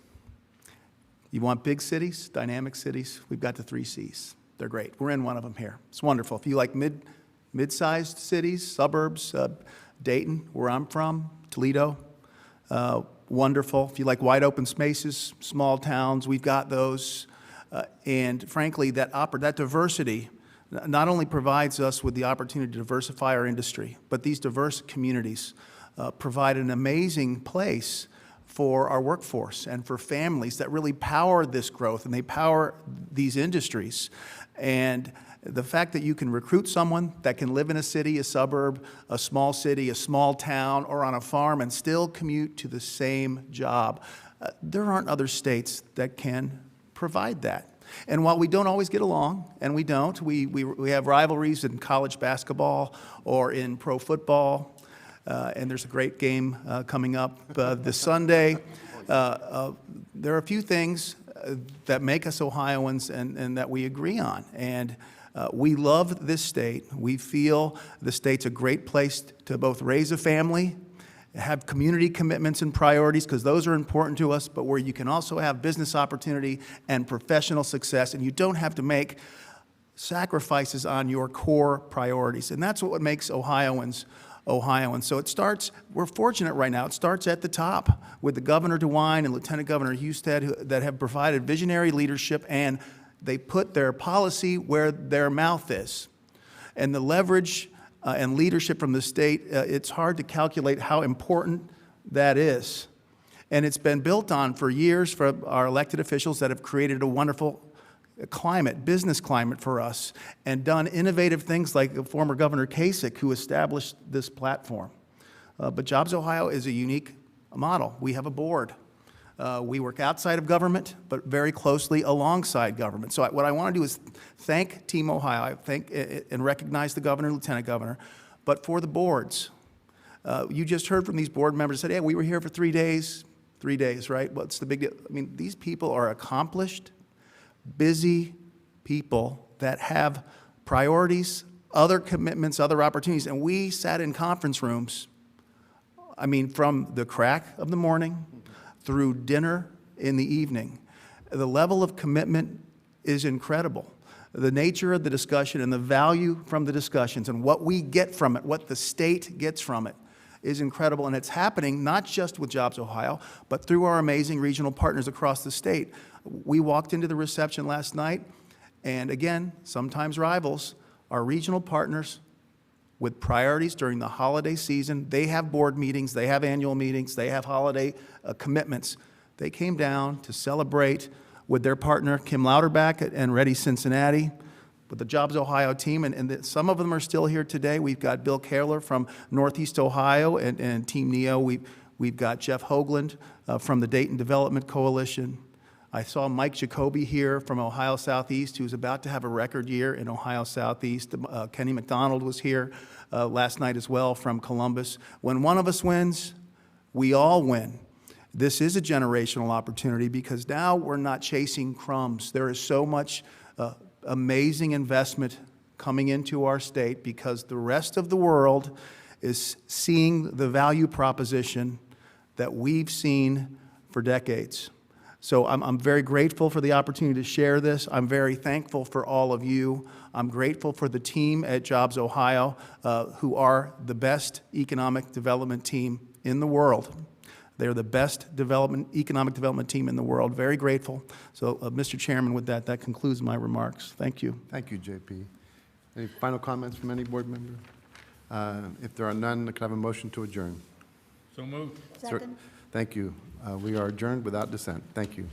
You want big cities, dynamic cities, we've got the 3 Cs. They're great. We're in one of them here. It's wonderful. If you like mid-sized cities, suburbs, Dayton, where I'm from, Toledo, wonderful. If you like wide open spaces, small towns, we've got those. And frankly, that diversity not only provides us with the opportunity to diversify our industry, but these diverse communities provide an amazing place for our workforce and for families that really power this growth, and they power these industries. And the fact that you can recruit someone that can live in a city, a suburb, a small city, a small town, or on a farm and still commute to the same job, there aren't other states that can provide that. And while we don't always get along, and we don't, we have rivalries in college basketball or in pro football, and there's a great game coming up this Sunday. There are a few things that make us Ohioans and that we agree on. And we love this state. We feel the state's a great place to both raise a family, have community commitments and priorities, because those are important to us, but where you can also have business opportunity and professional success, and you don't have to make sacrifices on your core priorities. And that's what makes Ohioans Ohioans. So it starts, we're fortunate right now, it starts at the top with the Governor DeWine and Lieutenant Governor Husted that have provided visionary leadership, and they put their policy where their mouth is. And the leverage and leadership from the state, it's hard to calculate how important that is. And it's been built on for years for our elected officials that have created a wonderful climate, business climate for us, and done innovative things like former Governor Kasich, who established this platform. But Jobs Ohio is a unique model. We have a board. We work outside of government, but very closely alongside government. So what I want to do is thank Team Ohio, I thank and recognize the governor, lieutenant governor, but for the boards. You just heard from these board members that said, hey, we were here for 3 days. 3 days, right? What's the big deal? I mean, these people are accomplished, busy people that have priorities, other commitments, other opportunities, and we sat in conference rooms, I mean, from the crack of the morning through dinner in the evening. The level of commitment is incredible. The nature of the discussion and the value from the discussions and what we get from it, what the state gets from it, is incredible, and it's happening not just with Jobs Ohio, but through our amazing regional partners across the state. We walked into the reception last night, and again, sometimes rivals, our regional partners with priorities during the holiday season. They have board meetings, they have annual meetings, they have holiday commitments. They came down to celebrate with their partner, Kim Louderback and Ready Cincinnati, with the Jobs Ohio team, and some of them are still here today. We've got Bill Kaler from Northeast Ohio and Team NEO. We've got Jeff Hoagland from the Dayton Development Coalition. I saw Mike Jacoby here from Ohio Southeast, who's about to have a record year in Ohio Southeast. Kenny McDonald was here last night as well from Columbus. When one of us wins, we all win. This is a generational opportunity because now we're not chasing crumbs. There is so much amazing investment coming into our state because the rest of the world is seeing the value proposition that we've seen for decades. So I'm very grateful for the opportunity to share this. I'm very thankful for all of you. I'm grateful for the team at Jobs Ohio, who are the best economic development team in the world. They're the best economic development team in the world. Very grateful. So, Mr. Chairman, with that concludes my remarks. Thank you. Thank you, JP. Any final comments from any board member? If there are none, could I have a motion to adjourn? So moved. Second. Thank you. We are adjourned without dissent. Thank you.